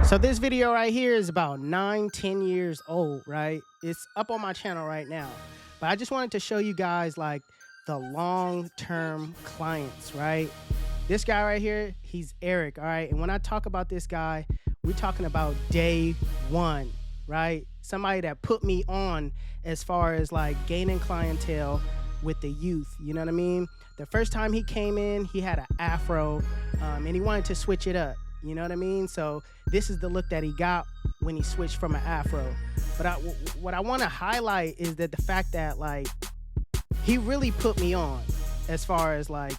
So this video right here is about 9-10 years old, right? It's up on my channel right now. But I just wanted to show you guys like the long-term clients, right? This guy right here, he's Eric, all right? And when I talk about this guy, we're talking about day one, right? Somebody that put me on as far as like gaining clientele with the youth, you know what I mean? The first time he came in, he had an afro and he wanted to switch it up. You know what I mean? So this is the look that he got when he switched from an afro. But what I want to highlight is that the fact that like he really put me on as far as like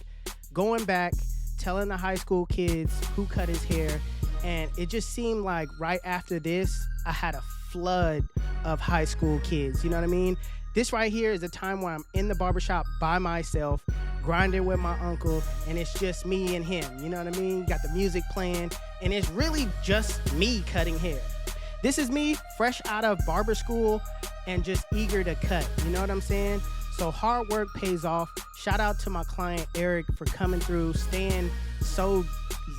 going back, telling the high school kids who cut his hair. And it just seemed like right after this, I had a flood of high school kids. You know what I mean? This right here is a time where I'm in the barbershop by myself, grinding with my uncle, and it's just me and him. You know what I mean? Got the music playing, and it's really just me cutting hair. This is me fresh out of barber school and just eager to cut. You know what I'm saying? So hard work pays off. Shout out to my client, Eric, for coming through, staying so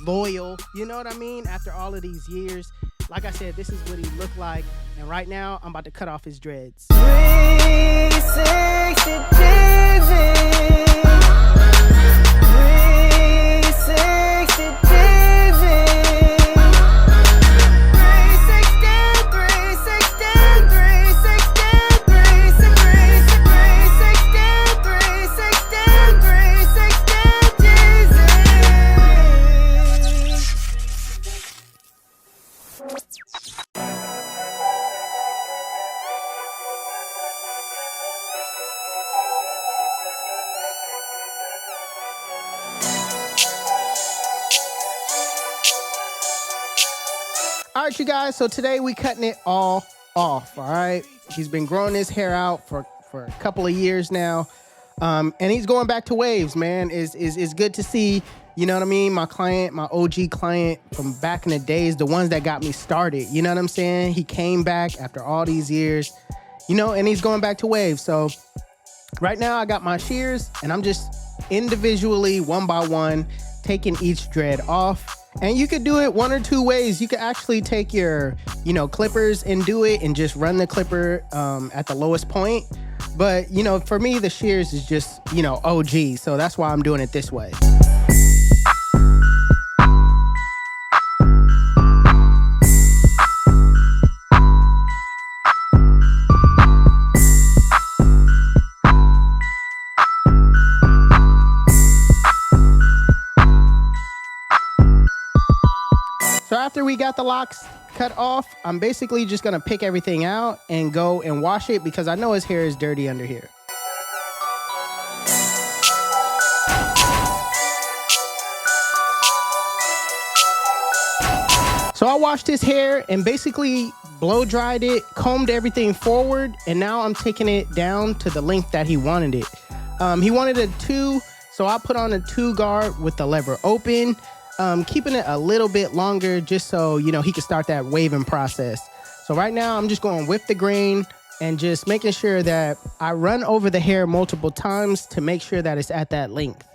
loyal. You know what I mean? After all of these years. Like I said, this is what he looked like. And right now, I'm about to cut off his dreads. 360 Divi. 360 Divi. 360. All right, you guys, so today we cutting it all off, all right? He's been growing his hair out for a couple of years now, and he's going back to waves, man. It's good to see, you know what I mean? My client, my OG client from back in the days, the ones that got me started, you know what I'm saying? He came back after all these years, you know, and he's going back to waves. So right now I got my shears, and I'm just individually, one by one, taking each dread off. And you could do it one or two ways. You could actually take your, you know, clippers and do it and just run the clipper at the lowest point. But, you know, for me, the shears is just, you know, OG. So that's why I'm doing it this way. So after we got the locks cut off, I'm basically just gonna pick everything out and go and wash it because I know his hair is dirty under here. So I washed his hair and basically blow dried it, combed everything forward, and now I'm taking it down to the length that he wanted it. He wanted a 2, so I put on a 2 guard with the lever open. Keeping it a little bit longer just so, you know, he can start that waving process. So right now I'm just going with the grain and just making sure that I run over the hair multiple times to make sure that it's at that length.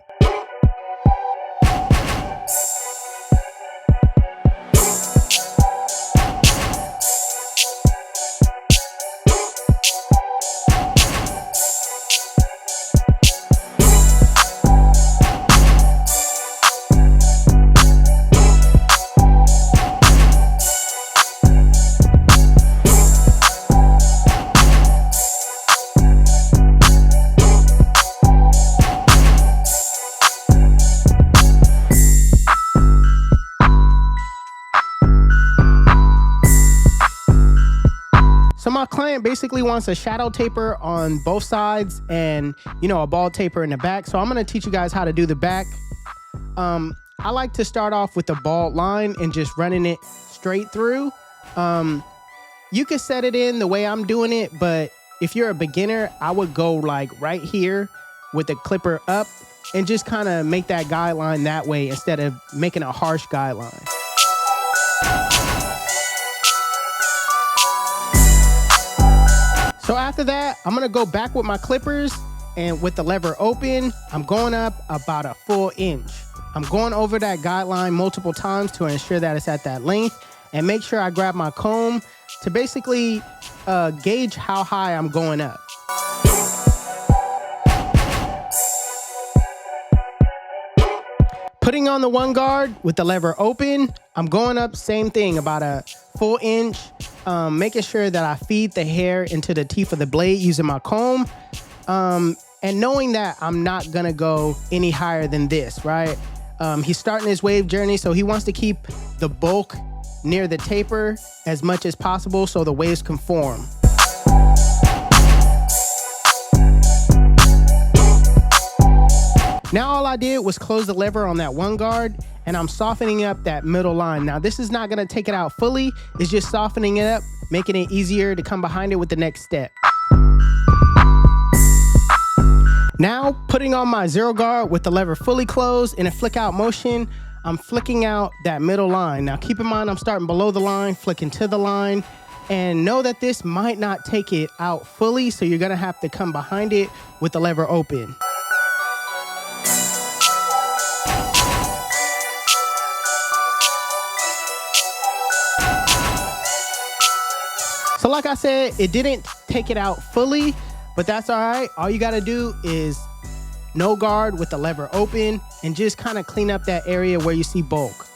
So my client basically wants a shadow taper on both sides and, you know, a bald taper in the back. So I'm going to teach you guys how to do the back. I like to start off with the bald line and just running it straight through. You could set it in the way I'm doing it, but if you're a beginner, I would go like right here with the clipper up and just kind of make that guideline that way instead of making a harsh guideline. So after that, I'm gonna go back with my clippers and with the lever open, I'm going up about a full inch. I'm going over that guideline multiple times to ensure that it's at that length. and make sure I grab my comb to basically gauge how high I'm going up. Putting on the one guard with the lever open, I'm going up, same thing, about a full inch, making sure that I feed the hair into the teeth of the blade using my comb, and knowing that I'm not gonna go any higher than this, right? He's starting his wave journey, so he wants to keep the bulk near the taper as much as possible so the waves can form. Now all I did was close the lever on that one guard, and I'm softening up that middle line. Now this is not gonna take it out fully, it's just softening it up, making it easier to come behind it with the next step. Now putting on my zero guard with the lever fully closed in a flick out motion, I'm flicking out that middle line. Now keep in mind I'm starting below the line, flicking to the line, and know that this might not take it out fully, so you're gonna have to come behind it with the lever open. So like I said, it didn't take it out fully, but that's all right. All you gotta do is no guard with the lever open and just kind of clean up that area where you see bulk.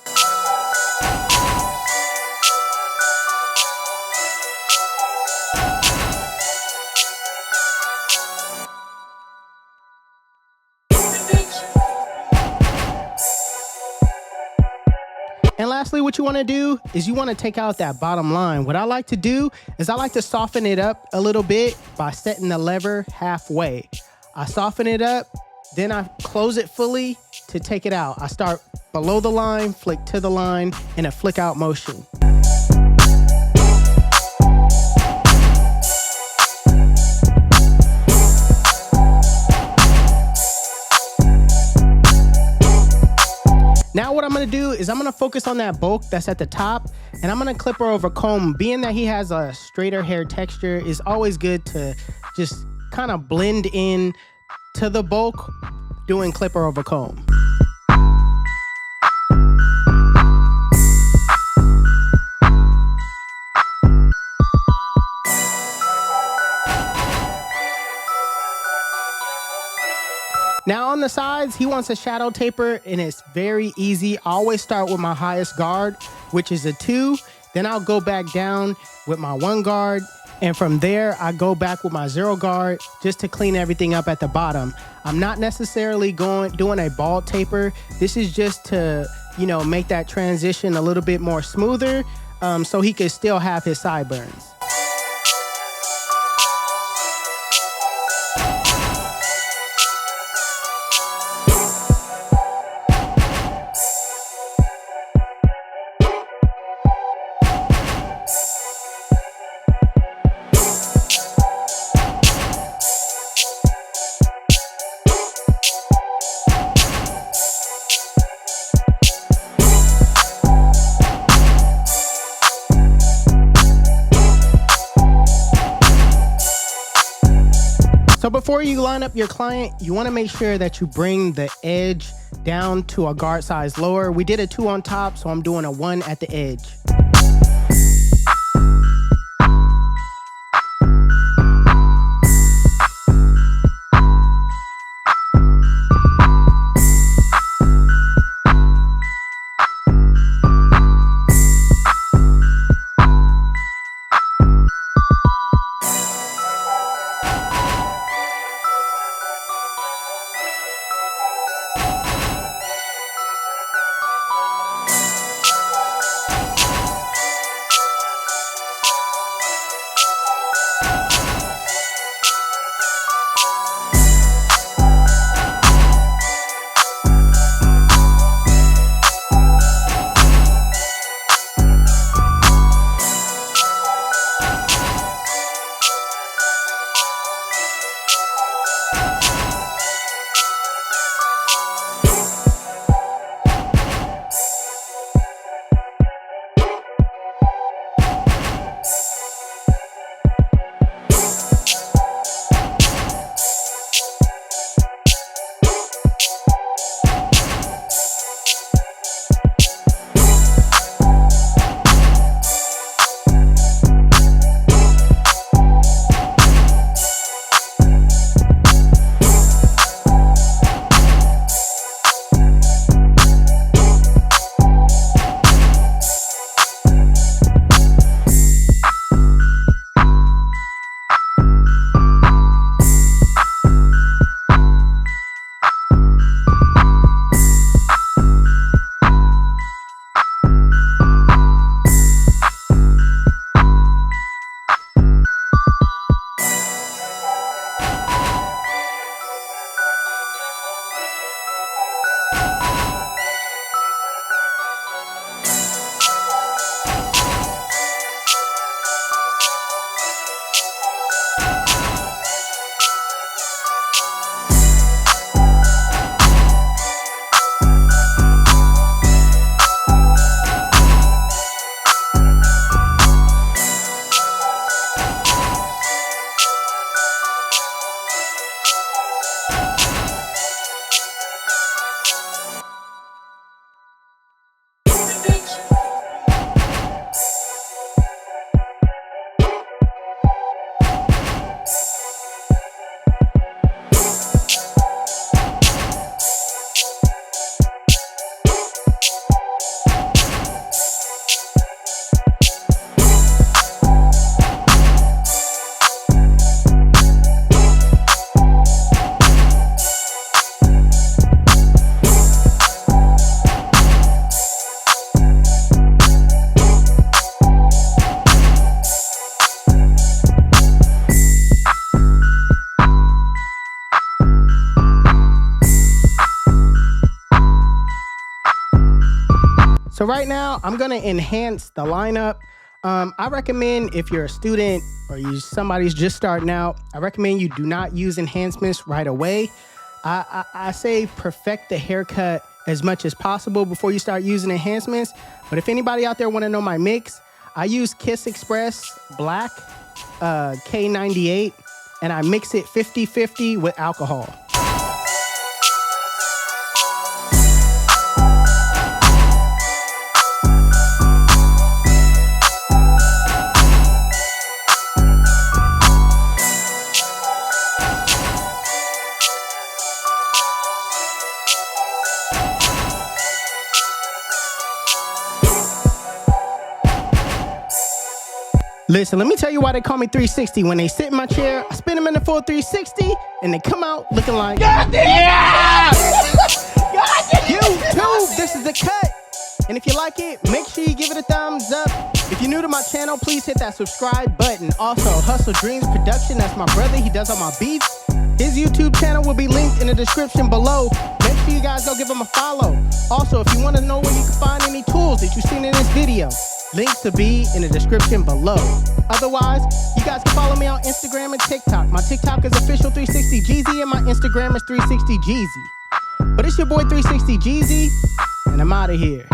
And lastly, what you want to do is you want to take out that bottom line. What I like to do is I like to soften it up a little bit by setting the lever halfway. I soften it up, then I close it fully to take it out. I start below the line, flick to the line in a flick out motion. Now what I'm gonna do is I'm gonna focus on that bulk that's at the top, and I'm gonna clip her over comb. Being that he has a straighter hair texture, it's always good to just kind of blend in to the bulk doing clipper over comb. Now on the sides, he wants a shadow taper, and it's very easy. I always start with my highest guard, which is a 2. Then I'll go back down with my 1 guard. And from there, I go back with my 0 guard just to clean everything up at the bottom. I'm not necessarily doing a bald taper. This is just to, make that transition a little bit more smoother, so he could still have his sideburns. So before you line up your client, you want to make sure that you bring the edge down to a guard size lower. We did a 2 on top, so I'm doing a 1 at the edge. right now, I'm gonna enhance the lineup. I recommend if you're a student or somebody's just starting out, I recommend you do not use enhancements right away. I say perfect the haircut as much as possible before you start using enhancements. But if anybody out there want to know my mix, I use Kiss Express Black K98, and I mix it 50-50 with alcohol. Listen, let me tell you why they call me 360. When they sit in my chair, I spin them in the full 360, and they come out looking like, yeah! YouTube, this is the cut. And if you like it, make sure you give it a thumbs up. If you're new to my channel, please hit that subscribe button. Also, HustleDreamProduction, that's my brother. He does all my beats. His YouTube channel will be linked in the description below. Make sure you guys go give him a follow. Also, if you want to know where you can find any tools that you've seen in this video, links to be in the description below. Otherwise, you guys can follow me on Instagram and TikTok. My TikTok is official360Jeezy and my Instagram is 360Jeezy. But it's your boy 360Jeezy, and I'm out of here.